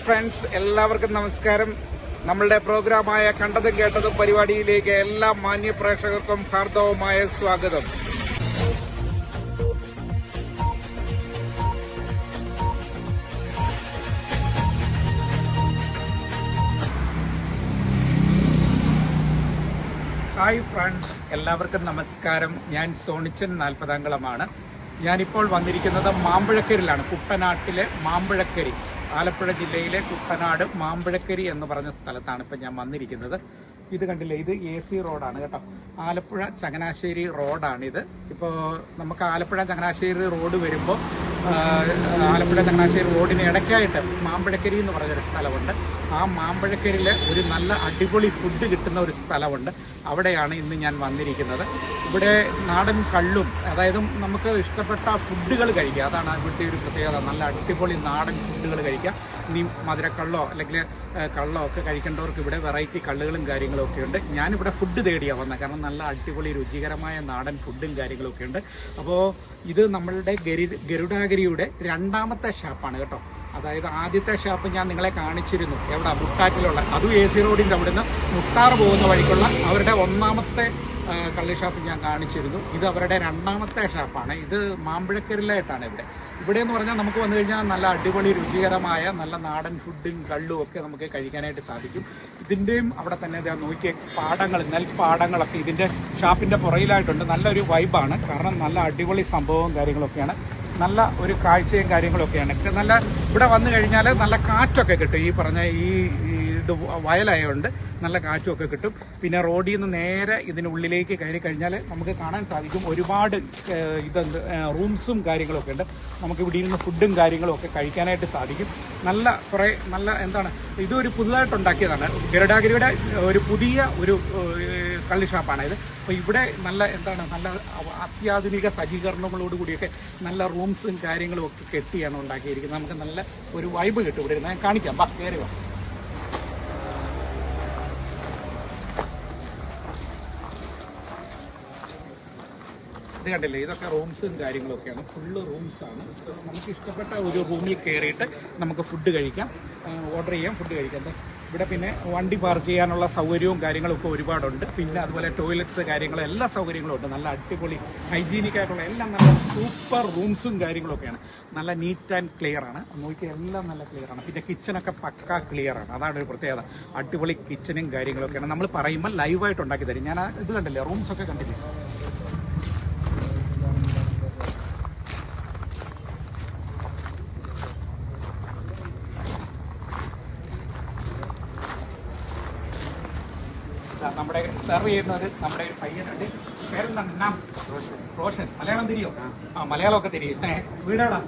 Friends, എല്ലാവർക്കും നമസ്കാരം. നമ്മളുടെ പ്രോഗ്രാമായ കണ്ടതും കേട്ടതും പരിപാടിയിലേക്ക് എല്ലാ മാന്യ പ്രേക്ഷകർക്കും ഹാർദവമായ സ്വാഗതം. ഹായ് ഫ്രണ്ട്സ്, എല്ലാവർക്കും നമസ്കാരം. ഞാൻ സോണിച്ചൻ നാൽപ്പതാംകുളമാണ്. ഞാനിപ്പോൾ വന്നിരിക്കുന്നത് മാമ്പഴക്കരിയിലാണ്. കുട്ടനാട്ടിലെ മാമ്പഴക്കരി, ആലപ്പുഴ ജില്ലയിലെ കുട്ടനാട് മാമ്പഴക്കരി എന്ന് പറഞ്ഞ സ്ഥലത്താണ് ഇപ്പം ഞാൻ വന്നിരിക്കുന്നത്. ഇത് കണ്ടില്ലേ, ഇത് AC റോഡാണ് കേട്ടോ. ആലപ്പുഴ ചങ്ങനാശ്ശേരി റോഡാണിത്. ഇപ്പോൾ നമുക്ക് ആലപ്പുഴ ചങ്ങനാശ്ശേരി റോഡ് വരുമ്പോൾ ആലപ്പുഴ ചങ്ങനാശ്ശേരി റോഡിന് ഇടയ്ക്കായിട്ട് മാമ്പഴക്കരി എന്ന് പറഞ്ഞൊരു സ്ഥലമുണ്ട്. ആ മാമ്പഴക്കരിയിൽ ഒരു നല്ല അടിപൊളി ഫുഡ് കിട്ടുന്ന ഒരു സ്ഥലമുണ്ട്. അവിടെയാണ് ഇന്ന് ഞാൻ വന്നിരിക്കുന്നത്. ഇവിടെ നാടൻ കള്ളും, അതായത് നമുക്ക് ഇഷ്ടപ്പെട്ട ഫുഡുകൾ കഴിക്കുക, അതാണ് ഇവിടുത്തെ ഒരു പ്രത്യേകത. നല്ല അടിപൊളി നാടൻ ഫുഡുകൾ കഴിക്കുക. ഇനി മധുരക്കള്ളോ അല്ലെങ്കിൽ കള്ളോ ഒക്കെ കഴിക്കേണ്ടവർക്ക് ഇവിടെ വെറൈറ്റി കള്ളുകളും കാര്യങ്ങളും ഒക്കെ ഉണ്ട്. ഞാനിവിടെ ഫുഡ് തേടിയാണ് വന്നത്, കാരണം നല്ല അടിപൊളി രുചികരമായ നാടൻ ഫുഡും കാര്യങ്ങളൊക്കെ ഉണ്ട്. അപ്പോൾ ഇത് നമ്മളുടെ ഗരുഡാഗിരിയുടെ രണ്ടാമത്തെ ഷാപ്പാണ് കേട്ടോ. അതായത് ആദ്യത്തെ ഷാപ്പ് ഞാൻ നിങ്ങളെ കാണിച്ചിരുന്നു, എവിടെ, മുട്ടാറ്റിലുള്ള, അതും AC റോഡിൻ്റെ അവിടുന്ന് മുട്ടാർ പോകുന്ന വഴിക്കുള്ള അവരുടെ ഒന്നാമത്തെ കള്ളി ഷാപ്പ് ഞാൻ കാണിച്ചിരുന്നു. ഇത് അവരുടെ രണ്ടാമത്തെ ഷാപ്പാണ്. ഇത് മാമ്പഴക്കരിലായിട്ടാണ് ഇവിടെ എന്ന് പറഞ്ഞാൽ നമുക്ക് വന്നു കഴിഞ്ഞാൽ നല്ല അടിപൊളി രുചികരമായ നല്ല നാടൻ ഫുഡും കള്ളും ഒക്കെ നമുക്ക് കഴിക്കാനായിട്ട് സാധിക്കും. ഇതിൻ്റെയും അവിടെ തന്നെ നോക്കിയ പാടങ്ങൾ, നെൽപ്പാടങ്ങളൊക്കെ ഇതിൻ്റെ ഷാപ്പിൻ്റെ പുറയിലായിട്ടുണ്ട്. നല്ലൊരു വൈബാണ്, കാരണം നല്ല അടിപൊളി സംഭവവും കാര്യങ്ങളൊക്കെയാണ്. നല്ല ഒരു കാഴ്ചയും കാര്യങ്ങളൊക്കെയാണ്. നല്ല ഇവിടെ വന്നു കഴിഞ്ഞാൽ നല്ല കാറ്റൊക്കെ കിട്ടും. ഈ പറഞ്ഞ ഇത് വയലായതുകൊണ്ട് നല്ല കാറ്റുമൊക്കെ കിട്ടും. പിന്നെ റോഡിൽ നിന്ന് നേരെ ഇതിനുള്ളിലേക്ക് കയറി കഴിഞ്ഞാൽ നമുക്ക് കാണാൻ സാധിക്കും ഒരുപാട് റൂംസും കാര്യങ്ങളൊക്കെ ഉണ്ട്. നമുക്ക് ഇവിടെ ഇരുന്ന് ഫുഡും കാര്യങ്ങളും ഒക്കെ കഴിക്കാനായിട്ട് സാധിക്കും. നല്ല എന്താണ്, ഇതൊരു പുതുതായിട്ടുണ്ടാക്കിയതാണ്. ഗരുഡാഗിരിയുടെ ഒരു പുതിയ ഒരു കള്ളി ഷാപ്പാണ് ഇത്. അപ്പോൾ ഇവിടെ നല്ല അത്യാധുനിക സജ്ജീകരണങ്ങളോട് കൂടിയൊക്കെ നല്ല റൂംസും കാര്യങ്ങളും ഒക്കെ കെട്ടിയാണ് ഉണ്ടാക്കിയിരിക്കുന്നത്. നമുക്ക് നല്ല ഒരു വൈബ് കിട്ടും ഇവിടെ ഇരുന്ന്. ഞാൻ കാണിക്കാം, കയറി വാ. ഇത് കണ്ടില്ലേ, ഇതൊക്കെ റൂംസും കാര്യങ്ങളൊക്കെയാണ്. ഫുള്ള് റൂംസാണ്. നമുക്ക് ഇഷ്ടപ്പെട്ട ഒരു റൂമിൽ കയറിയിട്ട് നമുക്ക് ഫുഡ് കഴിക്കാം, ഓർഡർ ചെയ്യാം, ഫുഡ് കഴിക്കാം. ഇവിടെ പിന്നെ വണ്ടി പാർക്ക് ചെയ്യാനുള്ള സൗകര്യവും കാര്യങ്ങളൊക്കെ ഒരുപാടുണ്ട്. പിന്നെ അതുപോലെ ടോയ്ലറ്റ്സ് കാര്യങ്ങളും എല്ലാ സൗകര്യങ്ങളും ഉണ്ട്. നല്ല അടിപൊളി ഹൈജീനിക് ആയിട്ടുള്ള എല്ലാം നല്ല സൂപ്പർ റൂംസും കാര്യങ്ങളൊക്കെയാണ്. നല്ല നീറ്റ് ആൻഡ് ക്ലിയർ ആണ്. നോക്കിയാൽ എല്ലാം നല്ല ക്ലിയർ ആണ്. പിന്നെ കിച്ചണൊക്കെ പക്കാ ക്ലിയർ ആണ്. അതാണ് ഒരു പ്രത്യേകത. അടിപൊളി കിച്ചനും കാര്യങ്ങളൊക്കെയാണ്. നമ്മൾ പറയുമ്പോൾ ലൈവായിട്ട് ഉണ്ടാക്കി തരും. ഞാൻ ഇത് കണ്ടില്ലേ, റൂംസൊക്കെ കണ്ടില്ലേ. നമ്മുടെ സെർവ് ചെയ്യുന്നത് നമ്മുടെ ഒരു പയ്യനുണ്ട്. പേരെന്താണ്? റോഷൻ. മലയാളം തിരിയോ? മലയാളമൊക്കെ തിരിയും. വീടാടാ?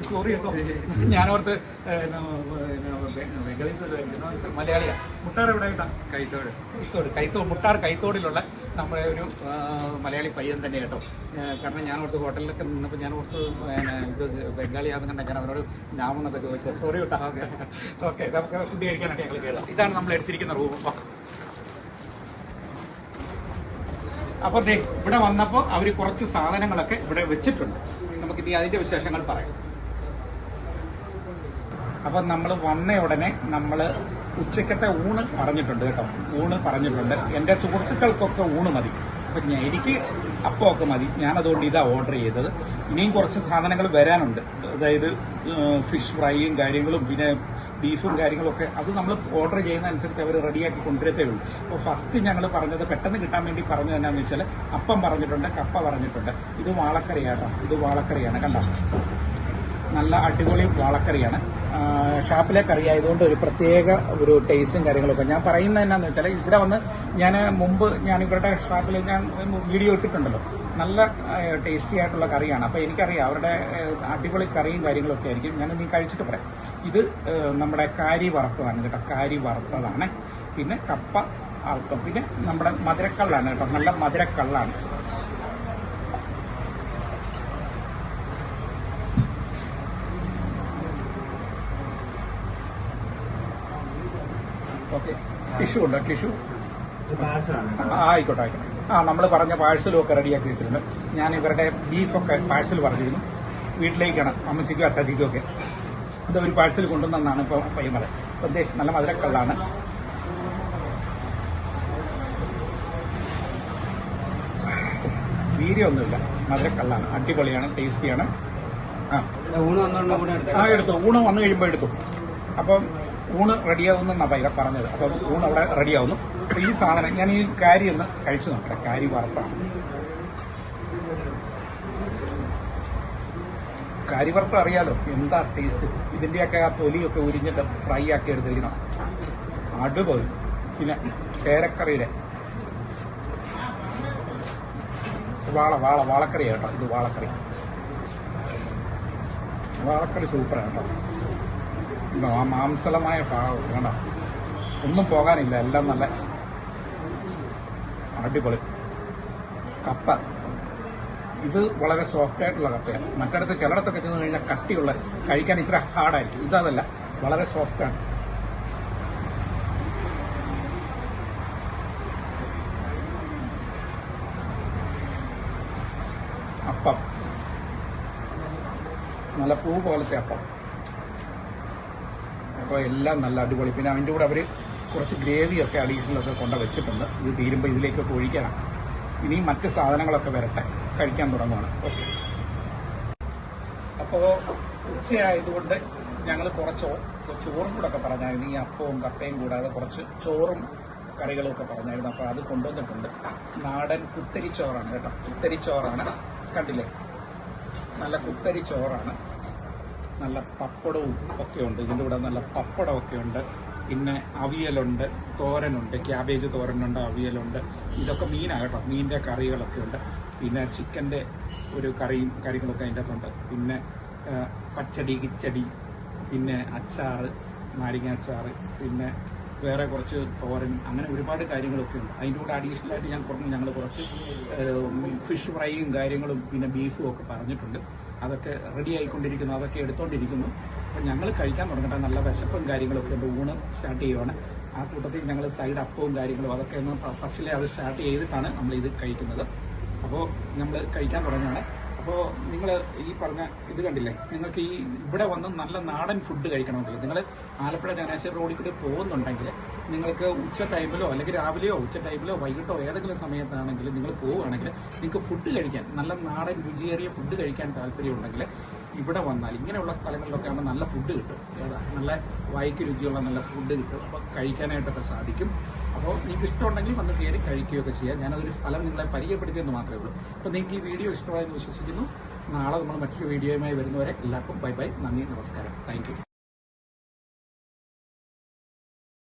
സോറി കേട്ടോ, ഞാനോർത്ത് മലയാളിയാ. മുട്ടാർ എവിടെ ആയിട്ടാ? മുട്ടാർ കൈത്തോടിലുള്ള നമ്മുടെ ഒരു മലയാളി പയ്യൻ തന്നെ കേട്ടോ. കാരണം ഞാൻ ഓർത്ത് ഹോട്ടലിലൊക്കെ നിന്നപ്പോൾ ഞാൻ ഓർത്ത് ഇത് ബംഗാളിയാണെന്ന് കണ്ട ഞാൻ അവരോട് ഞാമെന്നൊക്കെ ചോദിച്ചത്. സോറി കേട്ടോ. ഓക്കെ, നമുക്ക് ഫുഡ് കഴിക്കാനായിട്ട് ഞങ്ങൾ കയറാം. ഇതാണ് നമ്മൾ എടുത്തിരിക്കുന്ന റൂം. അപ്പോൾ ഇവിടെ വന്നപ്പോൾ അവർ കുറച്ച് സാധനങ്ങളൊക്കെ ഇവിടെ വെച്ചിട്ടുണ്ട്. നമുക്കിനി അതിന്റെ വിശേഷങ്ങൾ പറയാം. അപ്പം നമ്മൾ വന്ന ഉടനെ നമ്മൾ ഉച്ചക്കത്തെ ഊണ് പറഞ്ഞിട്ടുണ്ട് കേട്ടോ. ഊണ് പറഞ്ഞിട്ടുണ്ട്. എൻ്റെ സുഹൃത്തുക്കൾക്കൊക്കെ ഊണ് മതി. അപ്പം എനിക്ക് അപ്പമൊക്കെ മതി. ഞാനതുകൊണ്ട് ഇതാണ് ഓർഡർ ചെയ്തത്. ഇനിയും കുറച്ച് സാധനങ്ങൾ വരാനുണ്ട്. അതായത് ഫിഷ് ഫ്രൈയും കാര്യങ്ങളും പിന്നെ ബീഫും കാര്യങ്ങളൊക്കെ. അത് നമ്മൾ ഓർഡർ ചെയ്യുന്നതനുസരിച്ച് അവർ റെഡിയാക്കി കൊണ്ടുവരത്തേ ഉള്ളൂ. അപ്പോൾ ഫസ്റ്റ് ഞങ്ങൾ പറഞ്ഞത് പെട്ടെന്ന് കിട്ടാൻ വേണ്ടി പറഞ്ഞത് എന്നാന്ന് വെച്ചാൽ അപ്പം പറഞ്ഞിട്ടുണ്ട്, കപ്പ പറഞ്ഞിട്ടുണ്ട്. ഇത് വാളക്കറിയാട്ടോ. ഇത് വാളക്കറിയാണ്, കണ്ടോ. നല്ല അടിപൊളി വാളക്കറിയാണ്. ഷാപ്പിലെ കറി ആയതുകൊണ്ട് ഒരു പ്രത്യേക ഒരു ടേസ്റ്റും കാര്യങ്ങളൊക്കെ. ഞാൻ പറയുന്നത് എന്നാന്ന് വെച്ചാൽ ഇവിടെ വന്ന് ഞാൻ ഇവരുടെ ഷാപ്പിൽ ഞാൻ വീഡിയോ ഇട്ടിട്ടുണ്ടല്ലോ. നല്ല ടേസ്റ്റി ആയിട്ടുള്ള കറിയാണ്. അപ്പോൾ എനിക്കറിയാം അവരുടെ അടിപൊളി കറിയും കാര്യങ്ങളൊക്കെ ആയിരിക്കും. ഞാനൊന്ന് കഴിച്ചിട്ട് പറയാം. ഇത് നമ്മുടെ കാരി വറുത്തതാണ് കേട്ടോ. കാരി വറുത്തതാണ്. പിന്നെ കപ്പ അർത്ഥം. പിന്നെ നമ്മുടെ മധുരക്കള്ളാണ് കേട്ടോ. നല്ല മധുരക്കള്ളാണ്. ഓക്കെ, ടിഷ്യൂ ഉണ്ടോ? ടിഷ്യൂ ആയിക്കോട്ടെ. നമ്മൾ പറഞ്ഞ പാഴ്സലും ഒക്കെ റെഡിയാക്കി വെച്ചിട്ടുണ്ട്. ഞാൻ ഇവരുടെ ബീഫൊക്കെ പാഴ്സൽ പറഞ്ഞിരുന്നു. വീട്ടിലേക്കാണ് അമ്മച്ചിക്കും അച്ചാച്ചിക്കും ഒക്കെ. ഇത് ഒരു പാഴ്സൽ കൊണ്ടുവന്നാണ് ഇപ്പോൾ പയ്യുന്നത്. അപ്പം നല്ല മധുരക്കള്ളാണ്. വീര്യമൊന്നുമില്ല, മധുരക്കള്ളാണ്. അടിപൊളിയാണ്, ടേസ്റ്റിയാണ്. എടുത്തു. ഊണ് വന്നു കഴിയുമ്പോൾ എടുത്തു. അപ്പം ഊണ് റെഡിയാവുമെന്നാണ് പയ്യ പറഞ്ഞത്. അപ്പം ഊണ് അവിടെ റെഡിയാവുന്നു. അപ്പം ഈ സാധനം ഞാൻ ഈ കാരി ഒന്ന് കഴിച്ചു നോക്കട്ടെ. കാരി വറുത്താണ്. കാരി വറുത്ത് അറിയാലോ എന്താ ടേസ്റ്റ്. ഇതിന്റെയൊക്കെ ആ തൊലിയൊക്കെ ഉരിഞ്ഞിട്ട് ഫ്രൈ ആക്കി എടുത്തിരിക്കണം. അടിപൊളി. പിന്നെ കേരക്കറിയുടെ വാളക്കറി കേട്ടോ. ഇത് വാളക്കറി സൂപ്പറാണ് കേട്ടോ. ആ മാംസളമായ ഭാഗം വേണ്ട, ഒന്നും പോകാനില്ല, എല്ലാം നല്ല അടിപൊളി. കപ്പ ഇത് വളരെ സോഫ്റ്റ് ആയിട്ടുള്ള കപ്പയാണ്. മറ്റിടത്ത് ചിലയിടത്തൊക്കെ ചെന്ന് കഴിഞ്ഞാൽ കട്ടിയുള്ള, കഴിക്കാൻ ഇത്ര ഹാർഡായിരിക്കും. ഇതല്ല, വളരെ സോഫ്റ്റാണ്. അപ്പം നല്ല പൂ പോലത്തെ അപ്പം. അപ്പോൾ എല്ലാം നല്ല അടിപൊളി. പിന്നെ അതിൻ്റെ കൂടെ അവർ കുറച്ച് ഗ്രേവിയൊക്കെ അഡീഷണലൊക്കെ കൊണ്ട് വെച്ചിട്ടുണ്ട്. ഇത് തീരുമ്പോൾ ഇതിലേക്കൊക്കെ ഒഴിക്കണം. ഇനിയും മറ്റ് സാധനങ്ങളൊക്കെ വരട്ടെ, കഴിക്കാൻ തുടങ്ങുകയാണ്. ഓക്കെ. അപ്പോൾ ഉച്ചയായതുകൊണ്ട് ഞങ്ങൾ കുറച്ച് ചോറും കൂടെ ഒക്കെ പറഞ്ഞായിരുന്നു. ഈ അപ്പവും കപ്പയും കൂടാതെ കുറച്ച് ചോറും കറികളും ഒക്കെ പറഞ്ഞായിരുന്നു. അപ്പോൾ അത് കൊണ്ടുവന്നിട്ടുണ്ട്. നാടൻ കുത്തരിച്ചോറാണ് കേട്ടോ. കുത്തരിച്ചോറാണ്, കണ്ടില്ലേ? നല്ല കുത്തരിച്ചോറാണ്. നല്ല പപ്പടവും ഒക്കെ ഉണ്ട്. ഇതിൻ്റെ കൂടെ നല്ല പപ്പടമൊക്കെ ഉണ്ട്. പിന്നെ അവിയലുണ്ട്, തോരനുണ്ട്, ക്യാബേജ് തോരനുണ്ട്, അവിയലുണ്ട്. ഇതൊക്കെ മീനാണ് കേട്ടോ. മീനിൻ്റെ കറികളൊക്കെ ഉണ്ട്. പിന്നെ ചിക്കൻ്റെ ഒരു കറികളൊക്കെ അതിൻ്റെ അകത്തുണ്ട്. പിന്നെ പച്ചടി, കിച്ചടി, പിന്നെ അച്ചാറ്, നാരങ്ങ അച്ചാറ്, പിന്നെ വേറെ കുറച്ച് തോരൻ, അങ്ങനെ ഒരുപാട് കാര്യങ്ങളൊക്കെ ഉണ്ട്. അതിൻ്റെ കൂടെ അഡീഷണലായിട്ട് ഞങ്ങൾ കുറച്ച് ഫിഷ് ഫ്രൈയും കാര്യങ്ങളും പിന്നെ ബീഫും ഒക്കെ പറഞ്ഞിട്ടുണ്ട്. അതൊക്കെ റെഡി ആയിക്കൊണ്ടിരിക്കുന്നു, അതൊക്കെ എടുത്തുകൊണ്ടിരിക്കുന്നു. അപ്പോൾ ഞങ്ങൾ കഴിക്കാൻ തുടങ്ങട്ടെ. നല്ല വിശപ്പും കാര്യങ്ങളൊക്കെ ഉണ്ട്. ഊണ് സ്റ്റാർട്ട് ചെയ്യുവാണ്. ആ കൂട്ടത്തിൽ ഞങ്ങൾ സൈഡ് അപ്പവും കാര്യങ്ങളും അതൊക്കെ ഒന്ന് ഫസ്റ്റിലെ അത് സ്റ്റാർട്ട് ചെയ്തിട്ടാണ് നമ്മൾ ഇത് കഴിക്കുന്നത്. അപ്പോൾ നമ്മൾ കഴിക്കാൻ തുടങ്ങുകയാണ്. അപ്പോൾ നിങ്ങൾ ഈ പറഞ്ഞ ഇത് കണ്ടില്ലേ, നിങ്ങൾക്ക് ഈ ഇവിടെ വന്ന് നല്ല നാടൻ ഫുഡ് കഴിക്കണമെങ്കിൽ നിങ്ങൾ ആലപ്പുഴ ചങ്ങനാശ്ശേരി റോഡിൽ കൂടി പോകുന്നുണ്ടെങ്കിൽ നിങ്ങൾക്ക് ഉച്ച ടൈമിലോ അല്ലെങ്കിൽ രാവിലെയോ ഉച്ച ടൈമിലോ വൈകിട്ടോ ഏതെങ്കിലും സമയത്താണെങ്കിലും നിങ്ങൾ പോവുകയാണെങ്കിൽ നിങ്ങൾക്ക് ഫുഡ് കഴിക്കാൻ, നല്ല നാടൻ രുചിയേറിയ ഫുഡ് കഴിക്കാൻ താല്പര്യമുണ്ടെങ്കിൽ ഇവിടെ വന്നാൽ ഇങ്ങനെയുള്ള സ്ഥലങ്ങളിലൊക്കെ ആകുമ്പോൾ നല്ല ഫുഡ് കിട്ടും. നല്ല വായിക്ക് രുചിയുള്ള നല്ല ഫുഡ് കിട്ടും. അപ്പോൾ കഴിക്കാനായിട്ടൊക്കെ സാധിക്കും. അപ്പോൾ നിങ്ങൾക്ക് ഇഷ്ടമുണ്ടെങ്കിൽ വന്ന് കയറി കഴിക്കുകയൊക്കെ ചെയ്യാം. ഞാനതൊരു സ്ഥലം നിങ്ങളെ പരിചയപ്പെടുത്തിയെന്ന് മാത്രമേ ഉള്ളൂ. അപ്പോൾ നിങ്ങൾക്ക് ഈ വീഡിയോ ഇഷ്ടമായെന്ന് വിശ്വസിക്കുന്നു. നാളെ നമ്മൾ മറ്റൊരു വീഡിയോയുമായി വരുന്നവരെ എല്ലാവർക്കും ബൈ ബൈ, നന്ദി, നമസ്കാരം, താങ്ക് യു.